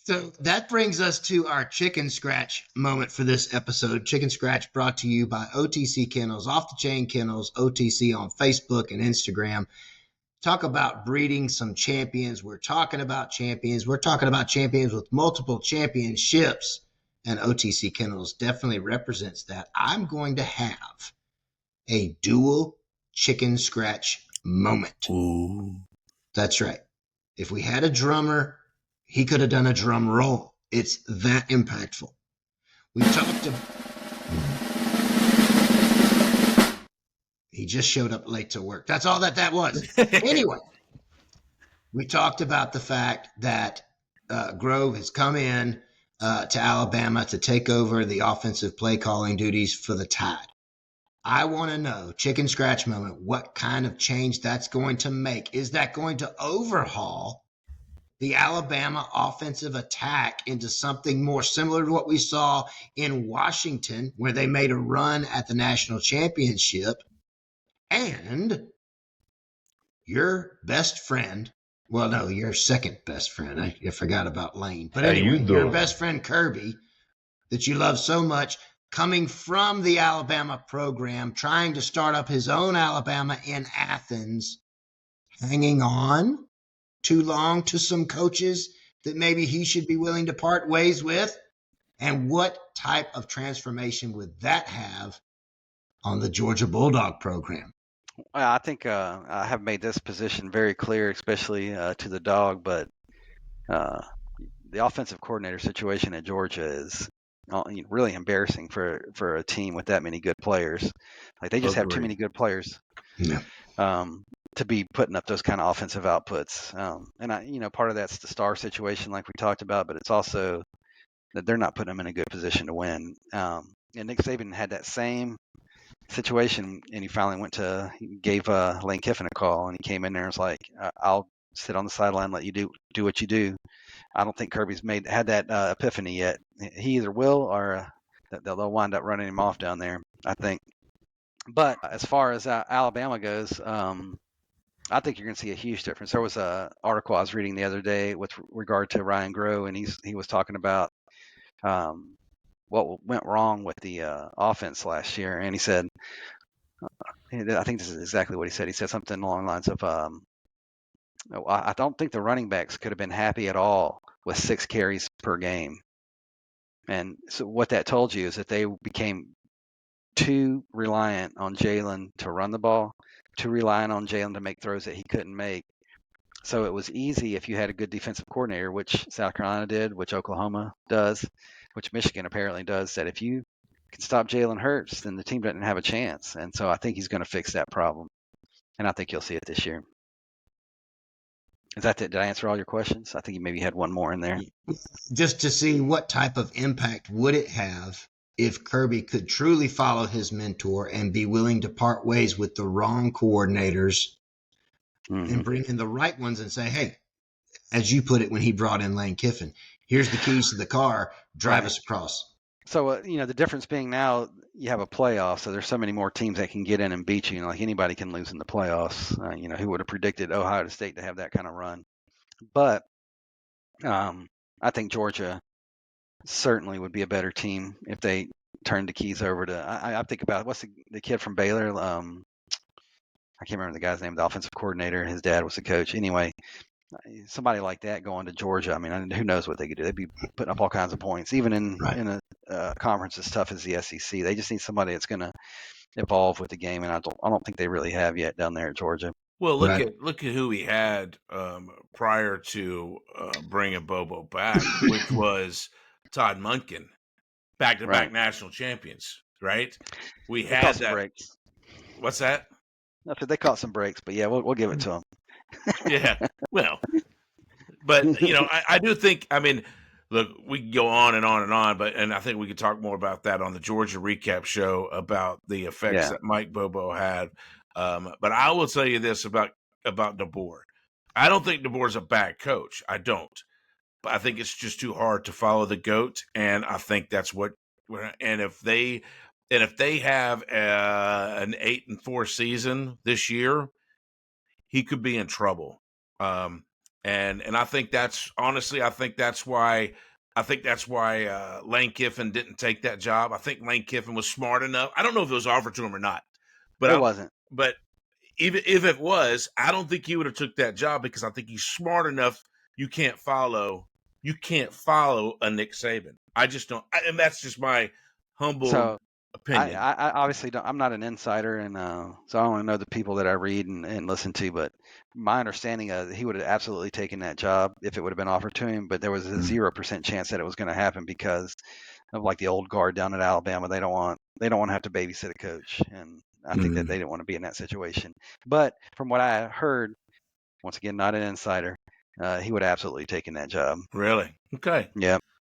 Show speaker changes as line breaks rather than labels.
So that brings us to our chicken scratch moment for this episode. Chicken scratch brought to you by OTC Kennels, Off the Chain Kennels, OTC on Facebook and Instagram. Talk about breeding some champions. We're talking about champions. We're talking about champions with multiple championships. And OTC Kennels definitely represents that. I'm going to have a dual chicken scratch moment.
Ooh.
That's right. If we had a drummer, he could have done a drum roll. It's that impactful. We talked about... He just showed up late to work. That's all that was. Anyway, we talked about the fact that Grove has come in to Alabama to take over the offensive play calling duties for the Tide. I want to know, chicken scratch moment, what kind of change that's going to make. Is that going to overhaul the Alabama offensive attack into something more similar to what we saw in Washington, where they made a run at the national championship? And your best friend, well, no, your second best friend. I forgot about Lane. But anyway, your best friend Kirby, that you love so much, coming from the Alabama program, trying to start up his own Alabama in Athens, hanging on too long to some coaches that maybe he should be willing to part ways with? And what type of transformation would that have on the Georgia Bulldog program?
Well, I think I have made this position very clear, especially to the Dawg, but the offensive coordinator situation at Georgia is really embarrassing for a team with that many good players. Like, they just have too many good players.
Yeah.
To be putting up those kind of offensive outputs. And part of that's the star situation like we talked about, but it's also that they're not putting them in a good position to win. And Nick Saban had that same situation, and he gave Lane Kiffin a call, and he came in there and was like, I'll sit on the sideline, let you do what you do. I don't think Kirby's had that epiphany yet. He either will or they'll wind up running him off down there, I think. But as far as Alabama goes, I think you're going to see a huge difference. There was an article I was reading the other day with regard to Ryan Grubb, and he was talking about what went wrong with the offense last year. And he said, I think this is exactly what he said. He said something along the lines of, I don't think the running backs could have been happy at all with 6 carries per game. And so what that told you is that they became too reliant on Jalen to run the ball, too reliant on Jalen to make throws that he couldn't make. So it was easy if you had a good defensive coordinator, which South Carolina did, which Oklahoma does, which Michigan apparently does, that if you can stop Jalen Hurts, then the team doesn't have a chance. And so I think he's going to fix that problem. And I think you'll see it this year. Is that it? Did I answer all your questions? I think you maybe had one more in there.
Just to see what type of impact would it have if Kirby could truly follow his mentor and be willing to part ways with the wrong coordinators and bring in the right ones and say, hey, as you put it when he brought in Lane Kiffin, here's the keys to the car, drive us across.
So, the difference being now you have a playoff, so there's so many more teams that can get in and beat you. Like, anybody can lose in the playoffs. Who would have predicted Ohio State to have that kind of run? But I think Georgia certainly would be a better team if they turned the keys over to. I think about what's the kid from Baylor. I can't remember the guy's name. The offensive coordinator. His dad was the coach. Anyway, somebody like that going to Georgia. I mean, who knows what they could do? They'd be putting up all kinds of points, even in a conference as tough as the SEC. They just need somebody that's going to evolve with the game, and I don't think they really have yet down there at Georgia.
Well, look at who he had prior to bringing Bobo back, which was Todd Monken, back-to-back national champions, right? We had that.
Breaks.
What's that?
No, they caught some breaks, but yeah, we'll give it to them.
Yeah, well, but I do think. I mean, look, we can go on and on and on, and I think we could talk more about that on the Georgia recap show about the effects that Mike Bobo had. But I will tell you this about DeBoer. I don't think DeBoer's a bad coach. I don't. But I think it's just too hard to follow the GOAT, and I think that's what. And if they have an 8-4 season this year, he could be in trouble. And I think that's honestly, I think that's why Lane Kiffin didn't take that job. I think Lane Kiffin was smart enough. I don't know if it was offered to him or not,
It wasn't.
But even if it was, I don't think he would have took that job because I think he's smart enough. You can't follow a Nick Saban. I just don't, and that's just my humble opinion.
I obviously don't. I'm not an insider, and so I only know the people that I read and listen to. But my understanding he would have absolutely taken that job if it would have been offered to him. But there was a 0% chance that it was going to happen because of like the old guard down at Alabama. They don't want to have to babysit a coach, and I think that they didn't want to be in that situation. But from what I heard, once again, not an insider, he would have absolutely taken that job.
Really? Okay.
Yeah.